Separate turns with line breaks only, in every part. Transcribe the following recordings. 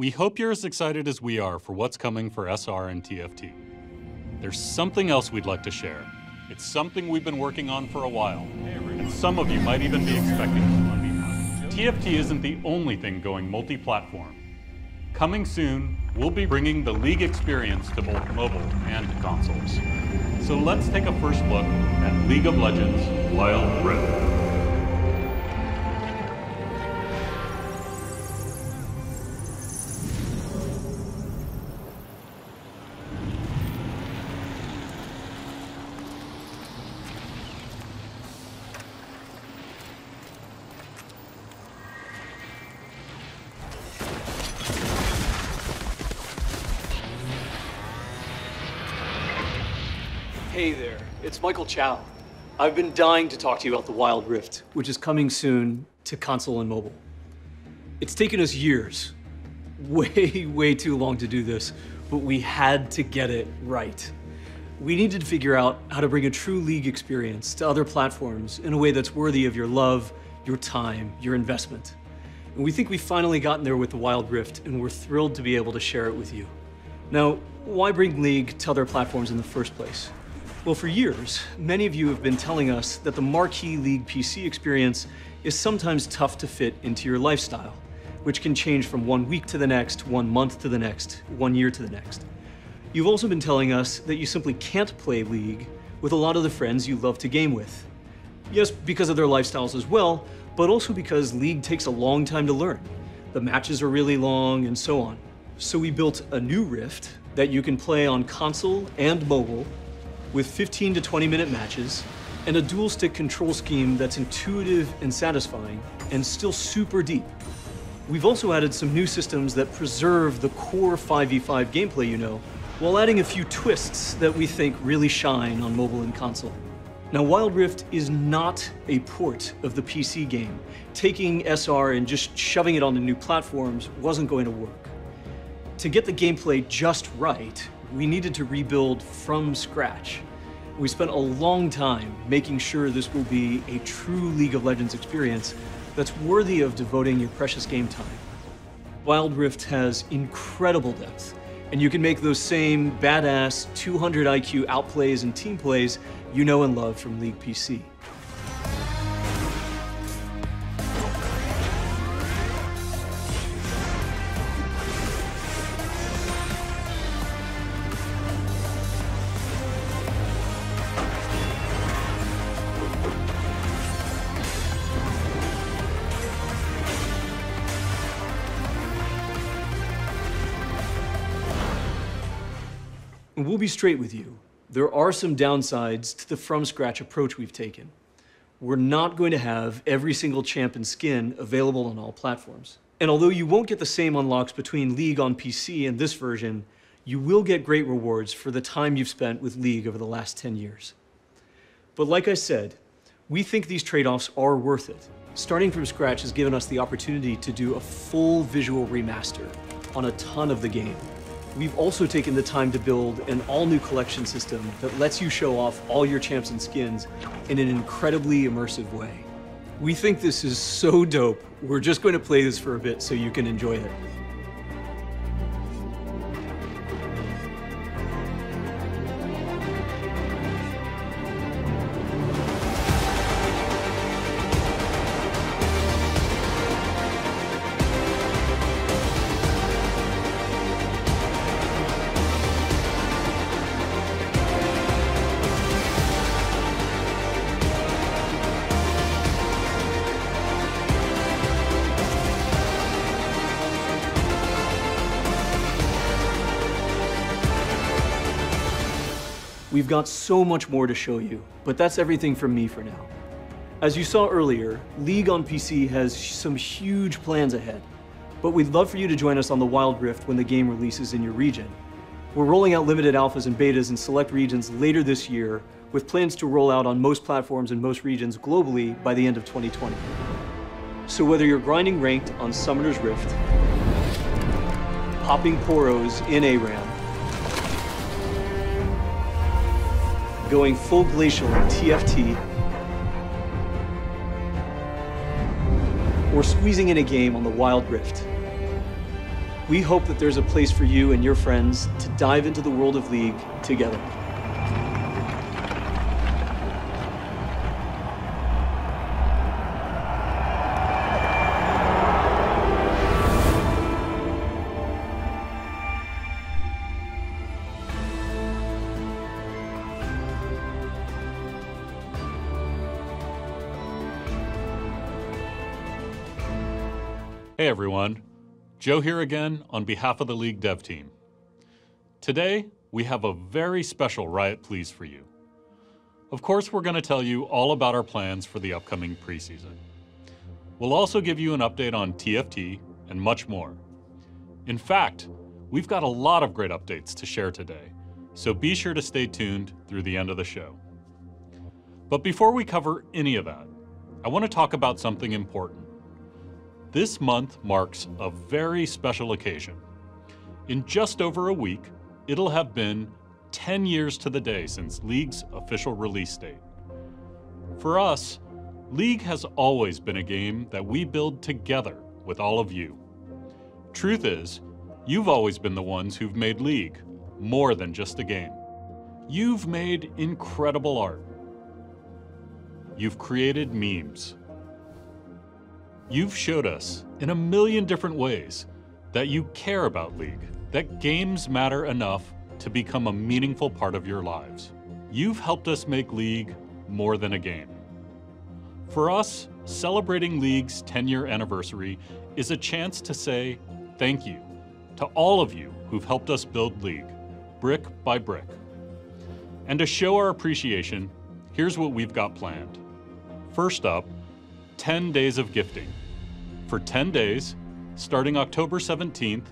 We hope you're as excited as we are for what's coming for SR and TFT. There's something else we'd like to share. It's something we've been working on for a while, and some of you might even be expecting it. TFT isn't the only thing going multi-platform. Coming soon, we'll be bringing the League experience to both mobile and consoles. So let's take a first look at League of Legends Wild Rift.
Hey there, it's Michael Chow. I've been dying to talk to you about the Wild Rift, which is coming soon to console and mobile. It's taken us years, way too long to do this, but we had to get it right. We needed to figure out how to bring a true League experience to other platforms in a way that's worthy of your love, your time, your investment. And we think we've finally gotten there with the Wild Rift, and we're thrilled to be able to share it with you. Now, why bring League to other platforms in the first place? Well, for years, many of you have been telling us that the marquee League PC experience is sometimes tough to fit into your lifestyle, which can change from 1 week to the next, 1 month to the next, 1 year to the next. You've also been telling us that you simply can't play League with a lot of the friends you love to game with. Yes, because of their lifestyles as well, but also because League takes a long time to learn. The matches are really long and so on. So we built a new Rift that you can play on console and mobile with 15 to 20-minute matches, and a dual-stick control scheme that's intuitive and satisfying, and still super deep. We've also added some new systems that preserve the core 5v5 gameplay you know, while adding a few twists that we think really shine on mobile and console. Now, Wild Rift is not a port of the PC game. Taking SR and just shoving it onto new platforms wasn't going to work. To get the gameplay just right, we needed to rebuild from scratch. We spent a long time making sure this will be a true League of Legends experience that's worthy of devoting your precious game time. Wild Rift has incredible depth, and you can make those same badass 200 IQ outplays and team plays you know and love from League PC. We'll be straight with you. There are some downsides to the from-scratch approach we've taken. We're not going to have every single champ and skin available on all platforms. And although you won't get the same unlocks between League on PC and this version, you will get great rewards for the time you've spent with League over the last 10 years. But like I said, we think these trade-offs are worth it. Starting from scratch has given us the opportunity to do a full visual remaster on a ton of the game. We've also taken the time to build an all-new collection system that lets you show off all your champs and skins in an incredibly immersive way. We think this is so dope, we're just going to play this for a bit so you can enjoy it. We've got so much more to show you, but that's everything from me for now. As you saw earlier, League on PC has some huge plans ahead, but we'd love for you to join us on the Wild Rift when the game releases in your region. We're rolling out limited alphas and betas in select regions later this year, with plans to roll out on most platforms and most regions globally by the end of 2020. So whether you're grinding ranked on Summoner's Rift, popping poros in ARAM, going full glacial in TFT, or squeezing in a game on the Wild Rift, We hope that there's a place for you and your friends to dive into the world of League together.
Hey everyone, Joe here again on behalf of the League dev team. Today, we have a very special Riot Please for you. Of course, we're going to tell you all about our plans for the upcoming preseason. We'll also give you an update on TFT and much more. In fact, we've got a lot of great updates to share today, so be sure to stay tuned through the end of the show. But before we cover any of that, I want to talk about something important. This month marks a very special occasion. In just over a week, it'll have been 10 years to the day since League's official release date. For us, League has always been a game that we build together with all of you. Truth is, you've always been the ones who've made League more than just a game. You've made incredible art. You've created memes. You've showed us in a million different ways that you care about League, that games matter enough to become a meaningful part of your lives. You've helped us make League more than a game. For us, celebrating League's 10-year anniversary is a chance to say thank you to all of you who've helped us build League, brick by brick. And to show our appreciation, here's what we've got planned. First up, 10 days of gifting. For 10 days, starting October 17th,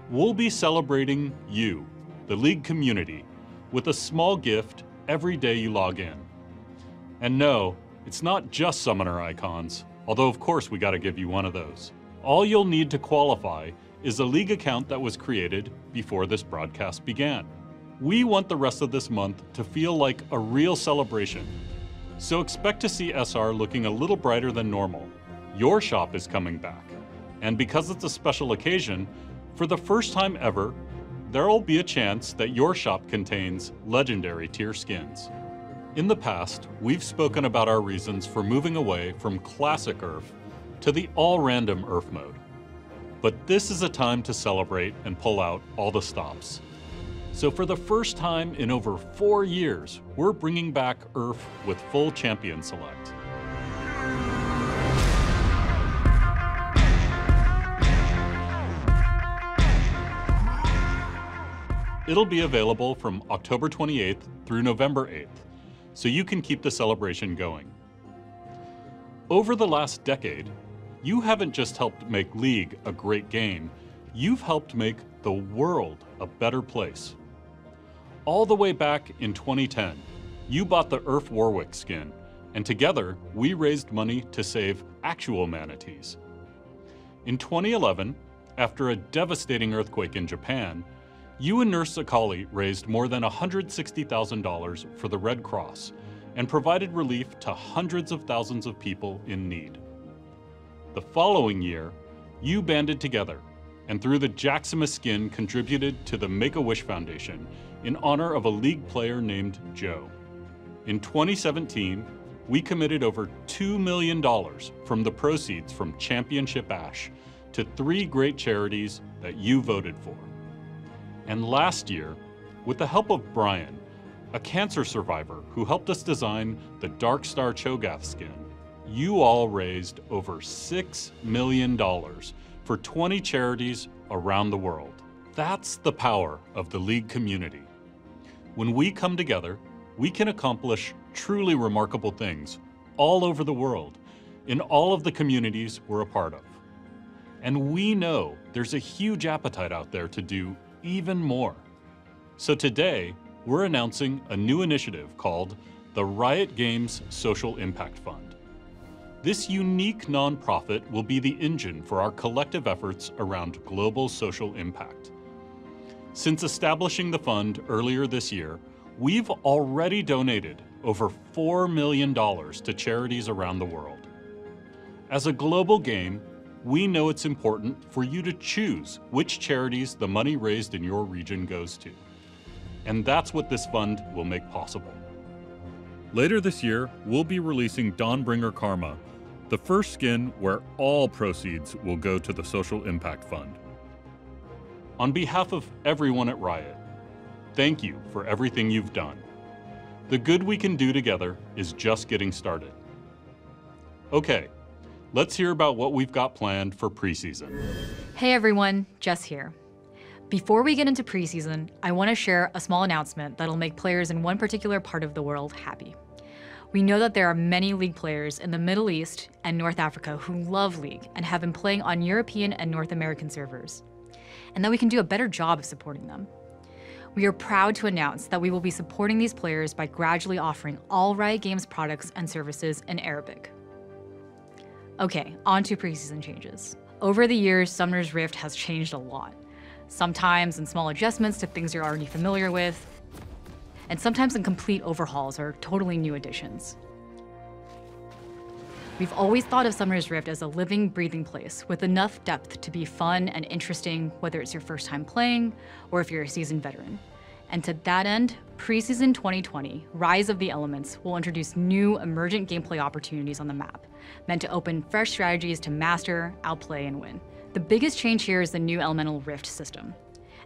we'll be celebrating you, the League community, with a small gift every day you log in. And no, it's not just summoner icons, although of course we gotta give you one of those. All you'll need to qualify is a League account that was created before this broadcast began. We want the rest of this month to feel like a real celebration, so expect to see SR looking a little brighter than normal. Your shop is coming back, and because it's a special occasion, for the first time ever, there'll be a chance that your shop contains legendary tier skins. In the past, we've spoken about our reasons for moving away from classic URF to the all-random URF mode. But this is a time to celebrate and pull out all the stops. So for the first time in over 4 years, we're bringing back URF with full champion select. It'll be available from October 28th through November 8th, so you can keep the celebration going. Over the last decade, you haven't just helped make League a great game, you've helped make the world a better place. All the way back in 2010, you bought the URF Warwick skin, and together we raised money to save actual manatees. In 2011, after a devastating earthquake in Japan, you and Nurse Akali raised more than $160,000 for the Red Cross and provided relief to hundreds of thousands of people in need. The following year, you banded together and through the Jacksima skin contributed to the Make-A-Wish Foundation in honor of a League player named Joe. In 2017, we committed over $2 million from the proceeds from Championship Ash to 3 great charities that you voted for. And last year, with the help of Brian, a cancer survivor who helped us design the Darkstar Cho'Gath skin, you all raised over $6 million for 20 charities around the world. That's the power of the League community. When we come together, we can accomplish truly remarkable things all over the world, in all of the communities we're a part of. And we know there's a huge appetite out there to do even more. So today, we're announcing a new initiative called the Riot Games Social Impact Fund. This unique nonprofit will be the engine for our collective efforts around global social impact. Since establishing the fund earlier this year, we've already donated over $4 million to charities around the world. As a global game, we know it's important for you to choose which charities the money raised in your region goes to. And that's what this fund will make possible. Later this year, we'll be releasing Dawnbringer Karma, the first skin where all proceeds will go to the Social Impact Fund. On behalf of everyone at Riot, thank you for everything you've done. The good we can do together is just getting started. Okay, let's hear about what we've got planned for preseason.
Hey everyone, Jess here. Before we get into preseason, I want to share a small announcement that'll make players in one particular part of the world happy. We know that there are many League players in the Middle East and North Africa who love League and have been playing on European and North American servers, and that we can do a better job of supporting them. We are proud to announce that we will be supporting these players by gradually offering all Riot Games products and services in Arabic. Okay, on to preseason changes. Over the years, Summoner's Rift has changed a lot. Sometimes in small adjustments to things you're already familiar with, and sometimes in complete overhauls or totally new additions. We've always thought of Summoner's Rift as a living, breathing place with enough depth to be fun and interesting, whether it's your first time playing or if you're a seasoned veteran. And to that end, Preseason 2020, Rise of the Elements, will introduce new emergent gameplay opportunities on the map, meant to open fresh strategies to master, outplay, and win. The biggest change here is the new Elemental Rift system.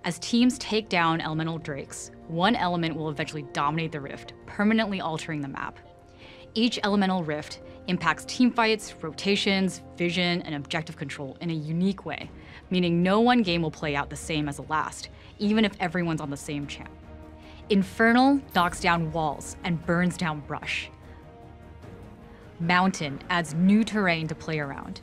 As teams take down Elemental Drakes, one element will eventually dominate the Rift, permanently altering the map. Each Elemental Rift impacts teamfights, rotations, vision, and objective control in a unique way, meaning no one game will play out the same as the last, even if everyone's on the same champ. Infernal knocks down walls and burns down brush. Mountain adds new terrain to play around.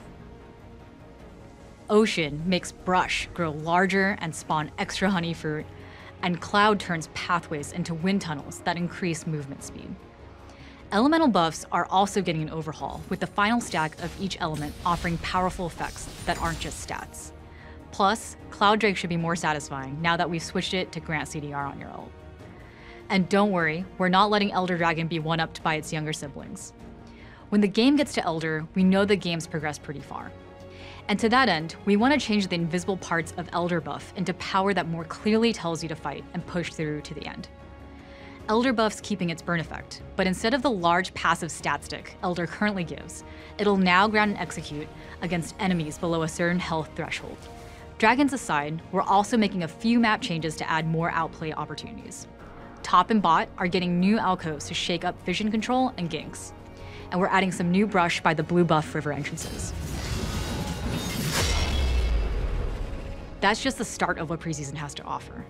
Ocean makes brush grow larger and spawn extra honey fruit, and Cloud turns pathways into wind tunnels that increase movement speed. Elemental buffs are also getting an overhaul, with the final stack of each element offering powerful effects that aren't just stats. Plus, Cloud Drake should be more satisfying now that we've switched it to grant CDR on your ult. And don't worry, we're not letting Elder Dragon be one-upped by its younger siblings. When the game gets to Elder, we know the game's progressed pretty far. And to that end, we want to change the invisible parts of Elder buff into power that more clearly tells you to fight and push through to the end. Elder buff's keeping its burn effect, but instead of the large passive stat stick Elder currently gives, it'll now ground and execute against enemies below a certain health threshold. Dragons aside, we're also making a few map changes to add more outplay opportunities. Top and bot are getting new alcoves to shake up vision control and ganks. And we're adding some new brush by the blue buff river entrances. That's just the start of what Preseason has to offer.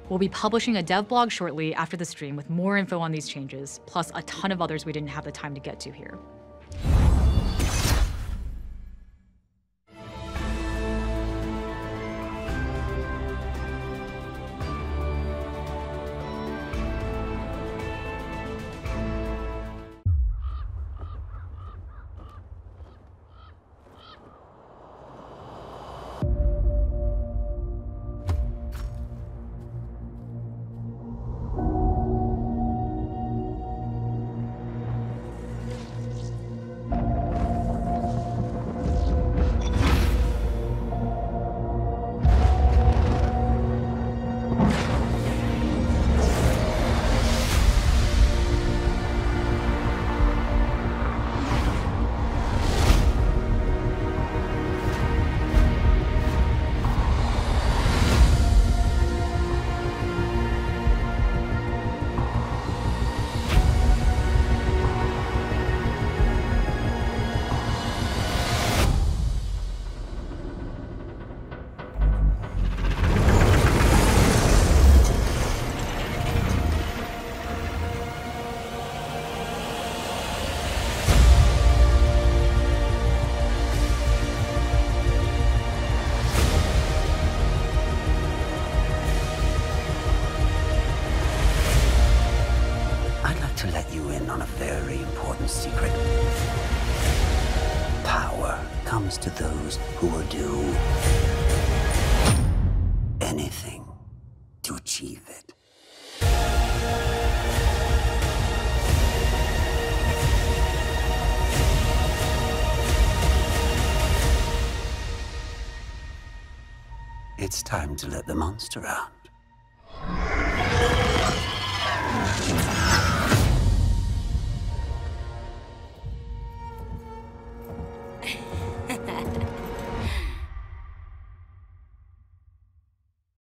We'll be publishing a dev blog shortly after the stream with more info on these changes, plus a ton of others we didn't have the time to get to here.
To those who will do anything to achieve it. It's time to let the monster out.